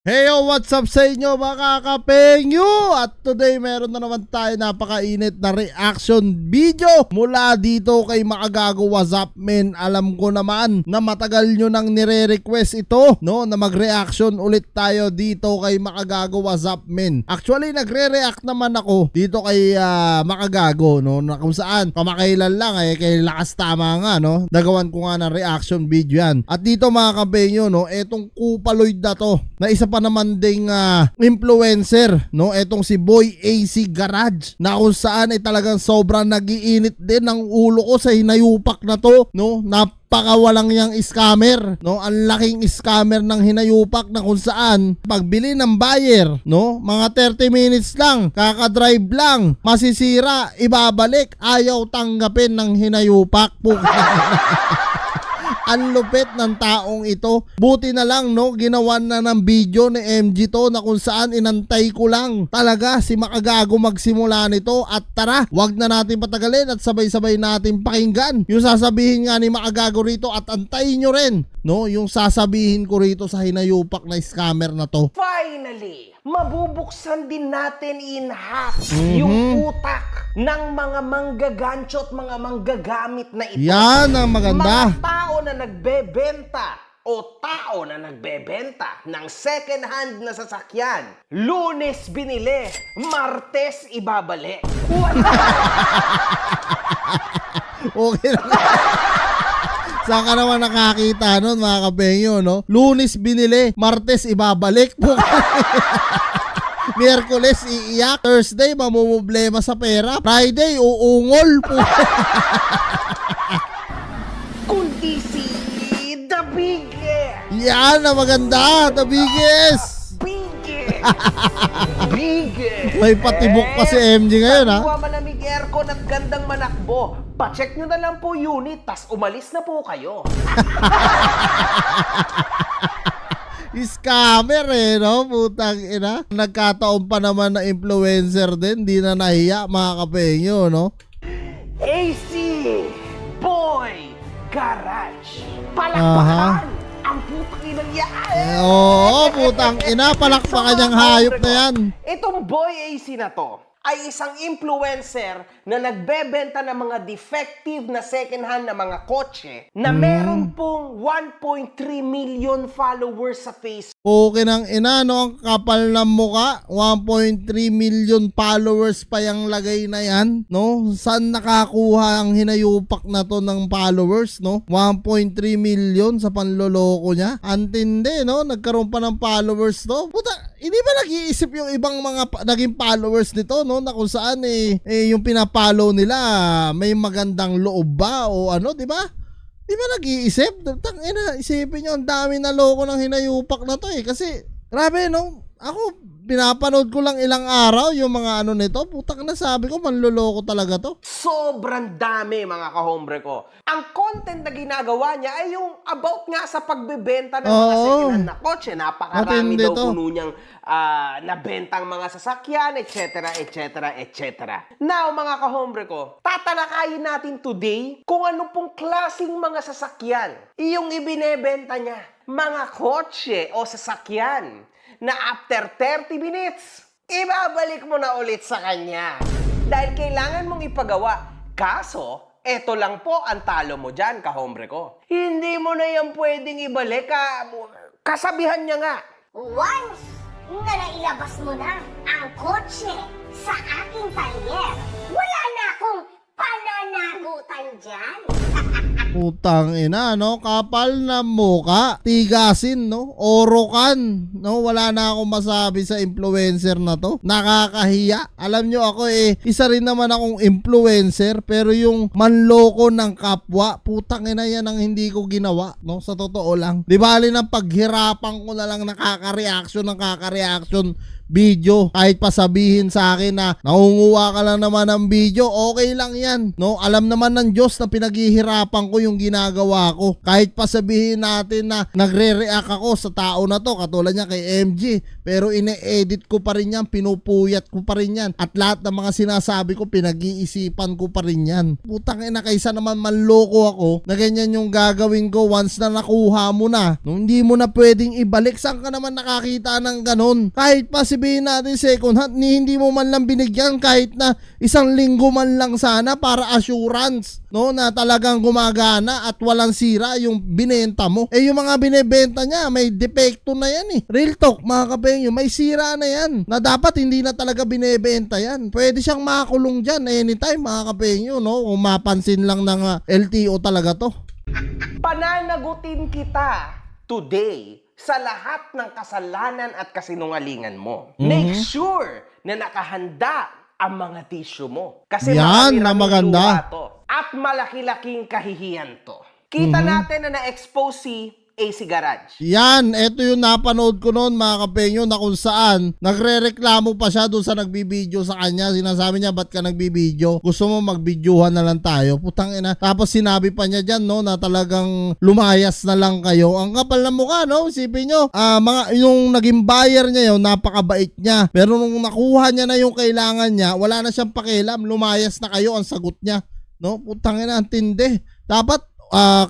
Hey yo, what's up sa inyo mga kapengyo? At today meron na naman tayo napakainit na reaction video mula dito kay Makagago WhatsApp men. Alam ko naman na matagal nyo nang nire-request ito, no, na mag-reaction ulit tayo dito kay Makagago WhatsApp men. Actually nagre-react naman ako dito kay Makagago, no, na kung saan kamakailan lang kay Lakas Tama nga, no, nagawan ko nga ng reaction video yan. At dito mga kapengyo, no, etong Kupaloid na to, na isa pa naman ding influencer, no, etong si Boy AC Garage, na kung saan ay talagang sobrang nagiinit din ang ulo ko sa hinayupak na to, no. Napakawalang yang scammer, no, ang laking scammer ng hinayupak na kung saan pagbili ng buyer, no, mga 30 minutes lang, kakadrive lang, masisira, ibabalik, ayaw tanggapin ng hinayupak. Ang lupit ng taong ito. Buti na lang, no, ginawan na ng video ni MG to, na kung saan inantay ko lang talaga si Makagago magsimula nito. At tara, wag na natin patagalin at sabay-sabay natin pakinggan yung sasabihin nga ni Makagago rito, at antayin nyo rin, no, yung sasabihin ko rito sa hinayupak na scammer na to. Finally, mabubuksan din natin in half yung utak ng mga manggagancho at mga manggagamit na ito. Yan ang maganda. Mga tao na nagbebenta o tao na nagbebenta ng second hand na sasakyan. Lunes binili, Martes ibabalik. Okay na. Saan ka naman nakakita nun mga kapengyo, no? Lunes binili, Martes ibabalik. Miyerkules iiyak, Thursday mamumblema sa pera, Friday uungol po. Kundi si The Biggest. Yan ang maganda, The Biggest. Biggest. May patibok pa si MG ngayon, ha? Sa malamig aircon at gandang manakbo, pacheck nyo na lang po unit, tas umalis na po kayo. Scammer no? Putang ina. Nagkataon pa naman na influencer din, di na nahiya mga kapengyo, no? AC Boy Garage. Palakpakan ang putang inang yan. Oo, putang ina, palakpakan yung hayop na yan. Itong Boy AC na to ay isang influencer na nagbebenta ng mga defective na second-hand na mga kotse na meron pong 1.3 million followers sa Facebook. Okay nang ina, no? Ang kapal ng muka. 1.3 million followers pa yung lagay na yan, no? Saan nakakuha ang hinayupak na to ng followers, no? 1.3 million sa panloloko niya. Antindi, no? Nagkaroon pa ng followers to. Puta, hindi ba nag-iisip yung ibang mga naging followers nito, no? Na kung saan yung pinapollow nila may magandang loob ba o ano, di ba? Di ba nag-iisip? Tangina, isipin nyo, ang dami na loko ng hinayupak na to kasi grabe, no? Ako, pinapanood ko lang ilang araw yung mga ano nito. Putak na, sabi ko, manloloko talaga to. Sobrang dami mga kahombre ko. Ang content na ginagawa niya ay yung about nga sa pagbebenta ng mga second-hand na kotse. Napakarami daw puno niyang nabentang mga sasakyan, etc., etc., etc. Now mga kahombre ko, tatalakayin natin today kung ano pong klaseng mga sasakyan iyong ibinebenta niya. Mga kotse o sasakyan na after 30 minutes, ibabalik mo na ulit sa kanya. Dahil kailangan mong ipagawa. Kaso, eto lang po ang talo mo dyan, kahombre ko. Hindi mo na yan pwedeng ibalik. Kasabihan niya nga. Once na nailabas mo na ang kotse sa aking talyer, wala na akong pananagutan dyan. Putang ina, no? Kapal na muka, tigasin, no? Orokan, no? Wala na akong masabi sa influencer na to. Nakakahiya. Alam nyo ako isa rin naman akong influencer, pero yung manloko ng kapwa, putang ina, yan ang hindi ko ginawa, no? Sa totoo lang. Di bali ng paghirapan ko na lang nakaka-reaction video. Kahit pa sabihin sa akin na nangunguha ka lang naman ng video, okay lang yan, no? Alam naman ng Diyos na pinaghihirapan ko yung ginagawa ko. Kahit pa sabihin natin na nagre-react ako sa tao na to, katulad niya kay MG, pero ine-edit ko pa rin yan, pinupuyat ko pa rin yan, at lahat ng mga sinasabi ko pinag-iisipan ko pa rin yan. Putang ina, kaysa naman manloko ako na ganyan yung gagawin ko once na nakuha mo na, no? Hindi mo na pwedeng ibalik. Saan ka naman nakakita ng ganon? Kahit pa sabihin natin second hand, hindi mo man lang binigyan kahit na 1 linggo man lang sana para assurance, no, na talagang gumagana at walang sira yung binenta mo. Eh yung mga binebenta niya may defecto na yan eh. Real talk mga kapengyo, may sira na yan na dapat hindi na talaga binebenta yan. Pwede siyang makulong dyan anytime mga kapengyo, no, kung mapansin lang ng LTO talaga to. Pananagutin kita today sa lahat ng kasalanan at kasinungalingan mo. Make sure na nakahanda ang mga tissue mo. Kasi yan na maganda. To, at malaki-laking kahihiyan to. Kita natin na na-expose si AC Garage. Yan, eto yung napanood ko noon mga kapengyo, na kung saan nagre-reklamo pa siya doon sa nagbibideo sa kanya. Sinasabi niya, ba't ka nagbibideo? Gusto mo magbidyohan na lang tayo? Putang ina. Tapos sinabi pa niya dyan, no, na talagang lumayas na lang kayo. Ang kapal na mukha, no? Isipin nyo, yung naging buyer niya yun, napakabait niya. Pero nung nakuha niya na yung kailangan niya, wala na siyang pakialam. Lumayas na kayo, ang sagot niya. No? Putang ina, ang tindi. Dapat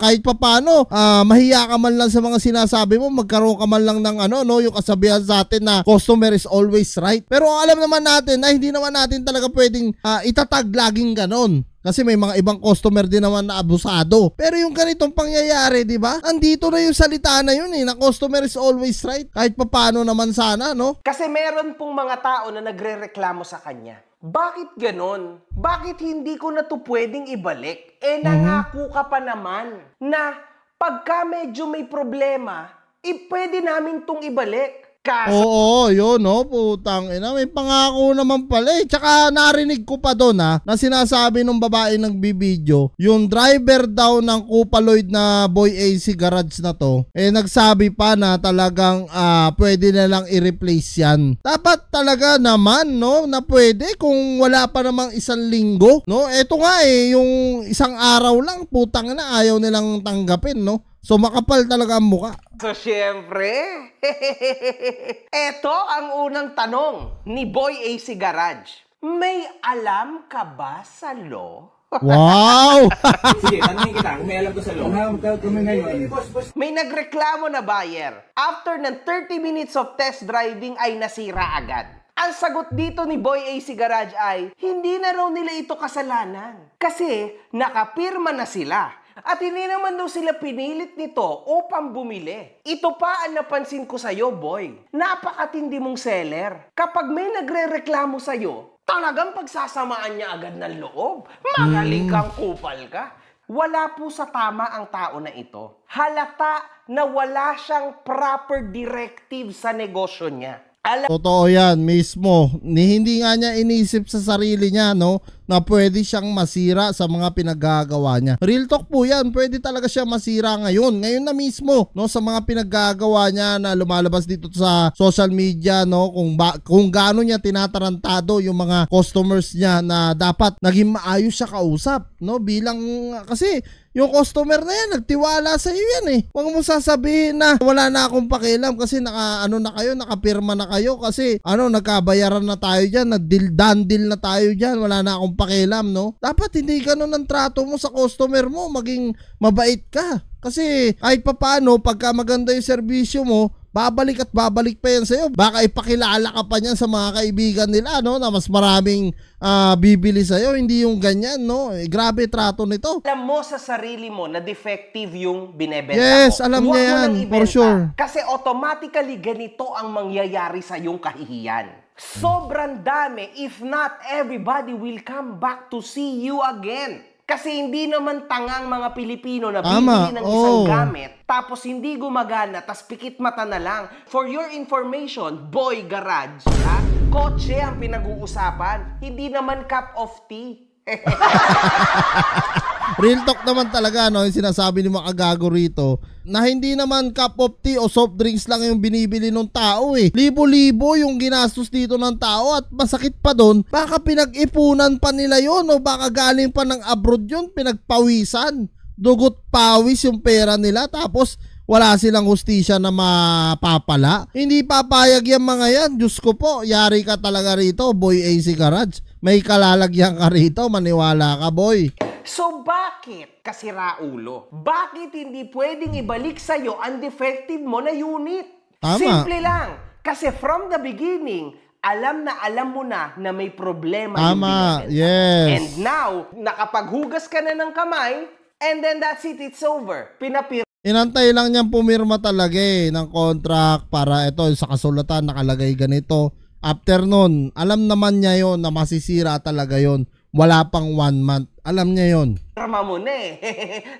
kahit pa paano, mahiya ka man lang sa mga sinasabi mo, magkaroon ka man lang ng yung kasabihan sa atin na customer is always right. Pero alam naman natin na hindi naman natin talaga pwedeng itatag laging ganon. Kasi may mga ibang customer din naman na abusado. Pero yung ganitong pangyayari, di ba? Andito na yung salita na yun na customer is always right. Kahit pa paano naman sana, no? Kasi meron pong mga tao na nagre-reklamo sa kanya. Bakit ganon? Bakit hindi ko na to pwedeng ibalik? Nangako ka pa naman na pagka medyo may problema, pwede namin tong ibalik. Oo, yun, no, putang ina, may pangako naman pala eh. Tsaka narinig ko pa doon na sinasabi ng babae nagbibideo, yung driver daw ng Kupaloid na Boy AC Garage na to, nagsabi pa na talagang pwede na lang i-replace yan. Dapat talaga naman, no, na pwede kung wala pa namang 1 linggo, no. Eto nga yung 1 araw lang, putang ina, ayaw nilang tanggapin, no. So makapal talaga ang mukha. So syempre, eto ang unang tanong ni Boy AC Garage. May alam ka ba sa law? Wow! Sige, tanongin kita kung may alam ko sa law. May nagreklamo na buyer. After ng 30 minutes of test driving ay nasira agad. Ang sagot dito ni Boy AC Garage ay, hindi na raw nila ito kasalanan. Kasi nakapirma na sila. At hindi naman daw sila pinilit nito upang bumili. Ito pa ang napansin ko sa'yo, boy. Napakatindi mong seller. Kapag may nagre-reklamo sa'yo, talagang pagsasamaan niya agad ng loob. Magaling kang kupal ka. Wala po sa tama ang tao na ito. Halata na wala siyang proper directive sa negosyo niya. Totoo yan mismo. Hindi nga niya inisip sa sarili niya, no, na pwede siyang masira sa mga pinagagawa niya. Real talk po yan, pwede talaga siya masira ngayon na mismo, no, sa mga pinagagawa niya na lumalabas dito sa social media, no, kung gaano niya tinatarantado yung mga customers niya na dapat naging maayos siya kausap, no, bilang kasi yung customer na yan, nagtiwala sa iyo yan eh. Huwag mo sasabihin na wala na akong pakialam kasi nakapirma na kayo kasi nagkabayaran na tayo dyan, nag-deal na tayo dyan, wala na akong pakialam, no? Dapat hindi ganun ang trato mo sa customer mo, maging mabait ka. Kasi kahit papaano, pagka maganda yung serbisyo mo, babalik at babalik pa yan sa'yo. Baka ipakilala ka pa niyan sa mga kaibigan nila, no, na mas maraming bibili sa'yo. Hindi yung ganyan, no. Grabe trato nito. Alam mo sa sarili mo na defective yung binebenta mo. Yes, alam niya yan, for sure. Kasi automatically ganito ang mangyayari sa yung kahihiyan. Sobrang dami, if not everybody will come back to see you again. Kasi hindi naman tangang mga Pilipino na bibili ng isang gamit, tapos hindi gumagana, tapos pikit mata na lang. For your information, Boy Garage, kotse ang pinag-uusapan, hindi naman cup of tea. Real talk naman talaga, no, yung sinasabi ni mga gago rito, na hindi naman cup of tea o soft drinks lang yung binibili ng tao eh. Libo-libo yung ginastos dito ng tao at masakit pa doon, baka pinag-ipunan pa nila yon o baka galing pa ng abroad yun, pinagpawisan. Dugot pawis yung pera nila tapos wala silang hustisya na mapapala. Hindi papayag yung mga yan. Diyos ko po, yari ka talaga rito, Boy AC Garage. May kalalagyan ka rito, maniwala ka, boy. So bakit, kasira ulo, bakit hindi pwedeng ibalik sa'yo ang defective mo na unit? Tama. Simple lang. Kasi from the beginning, alam mo na may problema yung Tama, binibenta. yes. And now, nakapaghugas ka na ng kamay, and then that's it, it's over. Inantay lang niyang pumirma talaga ng contract para ito sa kasulatan nakalagay ganito. After nun, alam naman niya yon na masisira talaga yon. Wala pang 1 month. Alam niya yon. Pirma mo na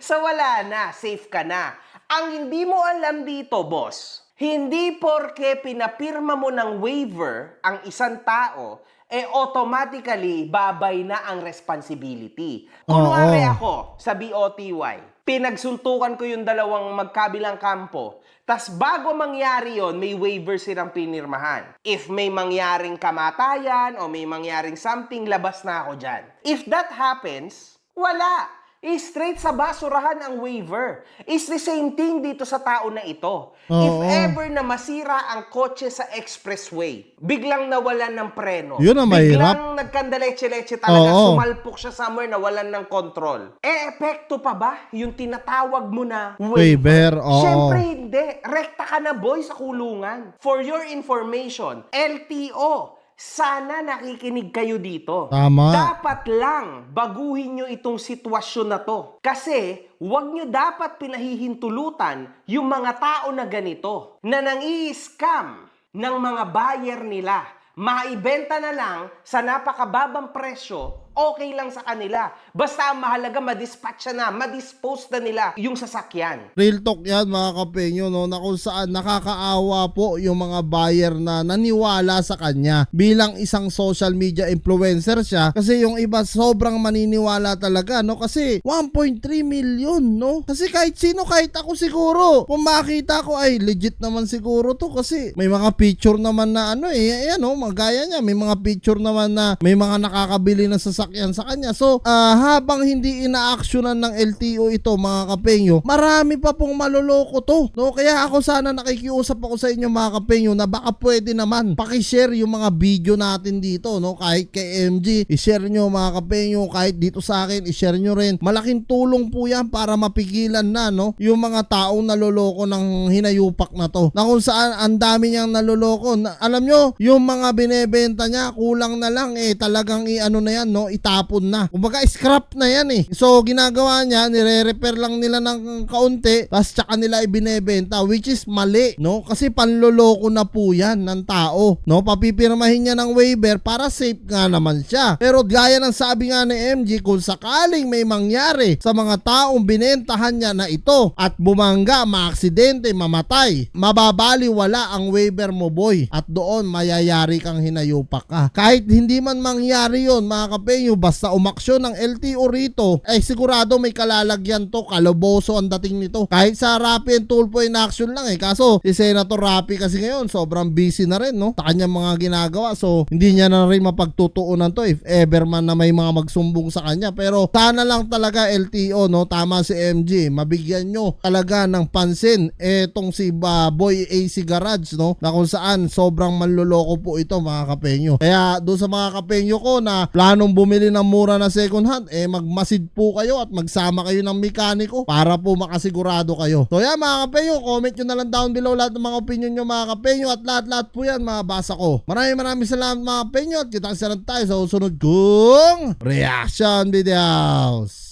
So wala na, safe ka na. Ang hindi mo alam dito, boss, hindi porke pinapirma mo ng waiver ang isang tao, automatically babay na ang responsibility. Kunwari ako sa BOTY, pinagsuntukan ko yung dalawang magkabilang kampo, tas bago mangyari yon, may waiver silang pinirmahan. If may mangyaring kamatayan o may mangyaring something, labas na ako dyan. If that happens, wala. Straight sa basurahan ang waiver. It's the same thing dito sa tao na ito. If ever na masira ang kotse sa expressway, biglang nawalan ng preno, yun ang mahirap. biglang nagkandaleche-leche talaga, sumalpok siya somewhere, nawalan ng control. Epekto pa ba yung tinatawag mo na waiver? Siyempre hindi. Rekta ka na, boy, sa kulungan. For your information, LTO, sana nakikinig kayo dito. Tama. Dapat lang baguhin nyo itong sitwasyon na to. Kasi huwag nyo dapat pinahihintulutan yung mga tao na ganito, na nang-i-scam ng mga buyer nila. Maibenta na lang sa napakababang presyo, okay lang sa kanila. Basta ang mahalaga, madispatch na, madispose na nila yung sasakyan. Real talk yan mga kapenyo, no, na kung saan nakakaawa po yung mga buyer na naniwala sa kanya bilang isang social media influencer siya, kasi yung iba sobrang maniniwala talaga, no, kasi 1.3 million, no, kasi kahit sino, kahit ako siguro, kung makita ko ay legit naman siguro to, kasi may mga picture naman na ayan, no, magaya niya, may mga picture naman na may mga nakakabili na sasakyan sa kanya. So habang hindi ina-actionan ng LTO ito mga kapenyo, marami pa pong maloloko to, no? Kaya ako sana nakikiusap ako sa inyo mga kapenyo na baka pwede naman paki-share yung mga video natin dito, no? Kahit kay MG, i-share nyo mga kapenyo, kahit dito sa akin, i-share nyo rin. Malaking tulong po yan para mapigilan na, no, yung mga taong naloloko ng hinayupak na to, na kung saan ang dami niyang naloloko. Alam nyo, yung mga binebenta niya, kulang na lang talagang na yan, no, itapon na. Kumbaga scrap na yan So ginagawa niya, nire-repair lang nila ng kaunti, tapos tsaka nila ibinebenta, which is mali, no, kasi panloloko na po yan ng tao, no. Papipirmahin niya ng waiver para safe nga naman siya. Pero gaya ng sabi nga ni MG, kung sakaling may mangyari sa mga taong binentahan niya na ito at bumangga, maaksidente, mamatay, mababaliwala ang waiver mo, boy, at doon mayayari kang hinayupak ka. Kahit hindi man mangyari yon mga kapenyo, basta umaksyon ng LTO rito, ay sigurado may kalalagyan to, kaloboso ang dating nito. Kahit sa Rapi and Tulfo in action lang kaso si Senator Rapi kasi ngayon sobrang busy na rin, no, sa kanyang mga ginagawa, so hindi niya na rin mapagtutuunan to if ever man na may mga magsumbong sa kanya. Pero sana lang talaga LTO, no, tama si MG, mabigyan nyo talaga ng pansin etong si Boy AC Garage, no, na kung saan sobrang manloloko po ito mga kapenyo. Kaya doon sa mga kapenyo ko na planong bumili ng mura na second hand, magmasid po kayo at magsama kayo ng mekaniko para po makasigurado kayo. So yan mga kapenyo, comment nyo na lang down below lahat ng mga opinion nyo mga kapenyo, at lahat po yan mabasa ko. Maraming salamat mga kapenyo, at kita-kita tayo sa susunod kong reaction videos.